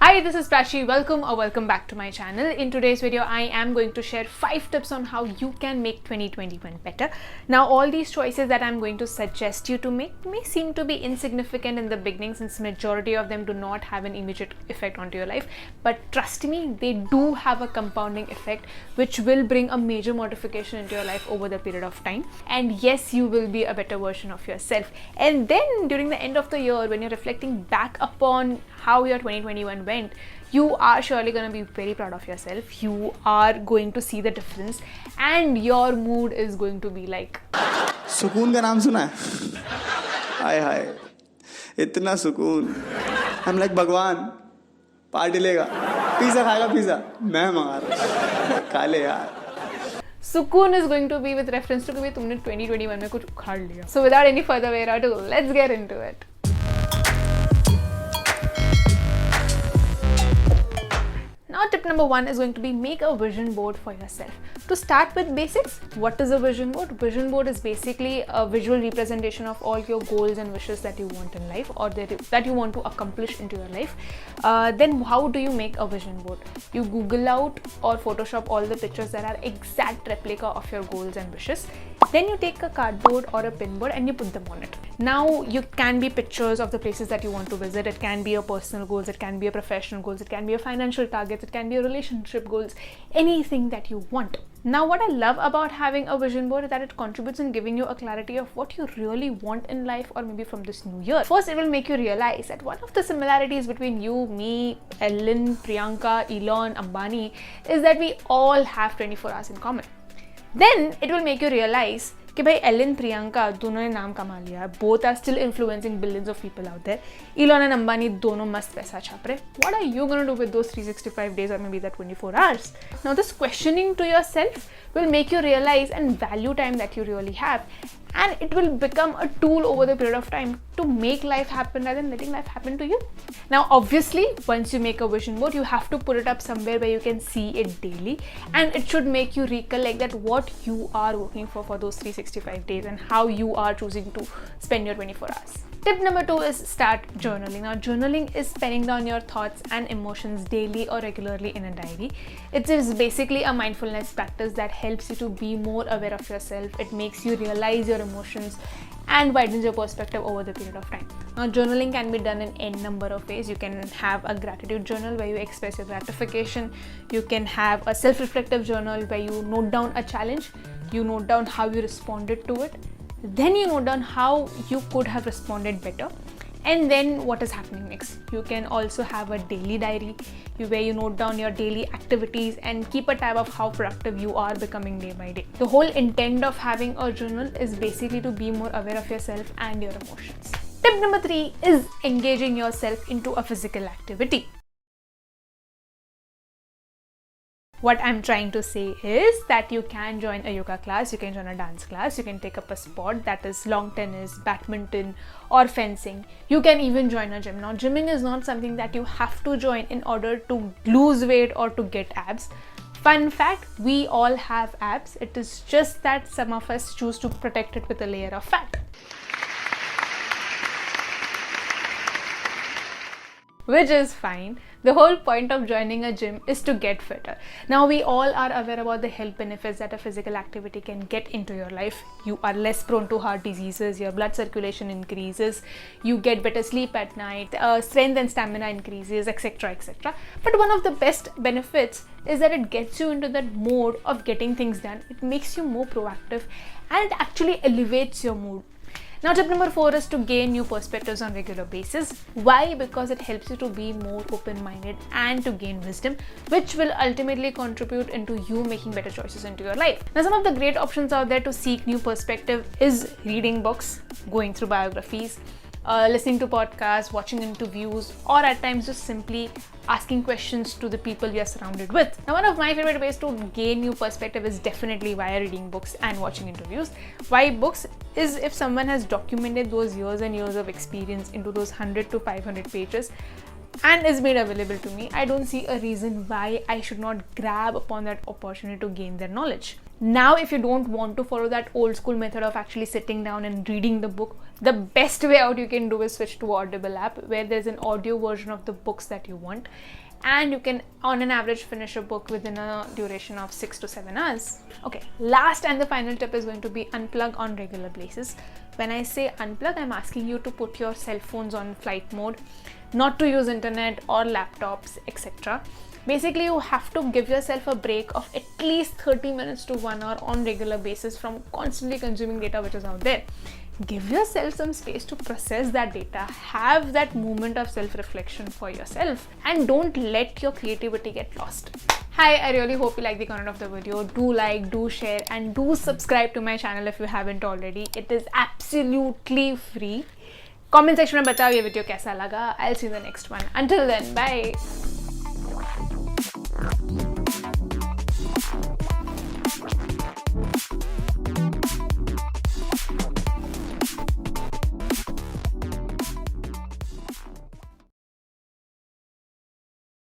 Hi, this is Prachi. Welcome back to my channel. In today's video, I am going to share 5 tips on how you can make 2021 better. Now, all these choices that I'm going to suggest you to make may seem to be insignificant in the beginning since majority of them do not have an immediate effect onto your life. But trust me, they do have a compounding effect which will bring a major modification into your life over the period of time. And yes, you will be a better version of yourself. And then during the end of the year, when you're reflecting back upon how your 2021 went, you are surely going to be very proud of yourself. You are going to see the difference and your mood is going to be like सुकून का नाम सुना है? हाय हाय इतना सुकून। I'm like भगवान party लेगा, pizza खाएगा, पिज़्ज़ा मैं मंगा रहा हूँ, खा ले यार। Sukoon is going to be with reference to कि तुमने 2021 में कुछ उखाड़ लिया. So without any further way ado, let's get into it. Now tip number 1 is going to be make a vision board for yourself. To start with basics, what is a vision board? Vision board is basically a visual representation of all your goals and wishes that you want in life or that you want to accomplish into your life. Then how do you make a vision board? You Google out or Photoshop all the pictures that are exact replica of your goals and wishes. Then you take a cardboard or a pinboard and you put them on it. Now you can be pictures of the places that you want to visit. It can be your personal goals, it can be your professional goals, it can be your financial targets, it can be your relationship goals, anything that you want. Now what I love about having a vision board is that it contributes in giving you a clarity of what you really want in life or maybe from this new year. First, it will make you realize that one of the similarities between you, me, Ellen, Priyanka, Elon, Ambani is that we all have 24 hours in common. Then it will make you realize कि भाई Elon Priyanka दोनों ने नाम कमा लिया, both are still influencing billions of people out there. Elon and Ambani दोनों मस्त पैसा छाप रहे. What are you gonna do with those 365 days or maybe that 24 hours? Now this questioning to yourself will make you realize and value time that you really have, and it will become a tool over the period of time to make life happen rather than letting life happen to you. Now obviously once you make a vision board, you have to put it up somewhere where you can see it daily, and it should make you recollect that what you are working for those 365 days and how you are choosing to spend your 24 hours. Tip number 2 is start journaling. Now journaling is penning down your thoughts and emotions daily or regularly in a diary. It is basically a mindfulness practice that helps you to be more aware of yourself. It makes you realize your emotions and widens your perspective over the period of time. Now journaling can be done in n number of ways. You can have a gratitude journal where you express your gratification. You can have a self-reflective journal where you note down a challenge, you note down how you responded to it, then you note down how you could have responded better, and then what is happening next. You can also have a daily diary where you note down your daily activities and keep a tab of how productive you are becoming day by day. The whole intent of having a journal is basically to be more aware of yourself and your emotions. Tip number 3 is engaging yourself into a physical activity. What I'm trying to say is that you can join a yoga class, you can join a dance class, you can take up a sport that is long tennis, badminton or fencing. You can even join a gym. Now gymming is not something that you have to join in order to lose weight or to get abs. Fun fact, we all have abs. It is just that some of us choose to protect it with a layer of fat, which is fine. The whole point of joining a gym is to get fitter. Now we all are aware about the health benefits that a physical activity can get into your life. You are less prone to heart diseases, your blood circulation increases, you get better sleep at night, strength and stamina increases, etc, etc. But one of the best benefits is that it gets you into that mode of getting things done. It makes you more proactive and it actually elevates your mood. Now tip number 4 is to gain new perspectives on regular basis. Why? Because it helps you to be more open-minded and to gain wisdom, which will ultimately contribute into you making better choices into your life. Now some of the great options out there to seek new perspective is reading books, going through biographies, listening to podcasts, watching interviews, or at times just simply asking questions to the people we are surrounded with. Now one of my favorite ways to gain new perspective is definitely via reading books and watching interviews. Why books? Is if someone has documented those years and years of experience into those 100 to 500 pages and is made available to me, I don't see a reason why I should not grab upon that opportunity to gain their knowledge. Now, if you don't want to follow that old school method of actually sitting down and reading the book, the best way out you can do is switch to Audible app, where there's an audio version of the books that you want, and you can on an average finish a book within a duration of 6 to 7 hours. Okay, last and the final tip is going to be unplug on regular basis. When I say unplug, I'm asking you to put your cell phones on flight mode, not to use internet or laptops, etc. Basically, you have to give yourself a break of at least 30 minutes to 1 hour on regular basis from constantly consuming data which is out there. Give yourself some space to process that data, have that moment of self-reflection for yourself, and don't let your creativity get lost. Hi, I really hope you like the content of the video. Do like, do share, and do subscribe to my channel if you haven't already. It is absolutely free. Comment section में बताओ ये video कैसा लगा. I'll see you in the next one. Until then, bye.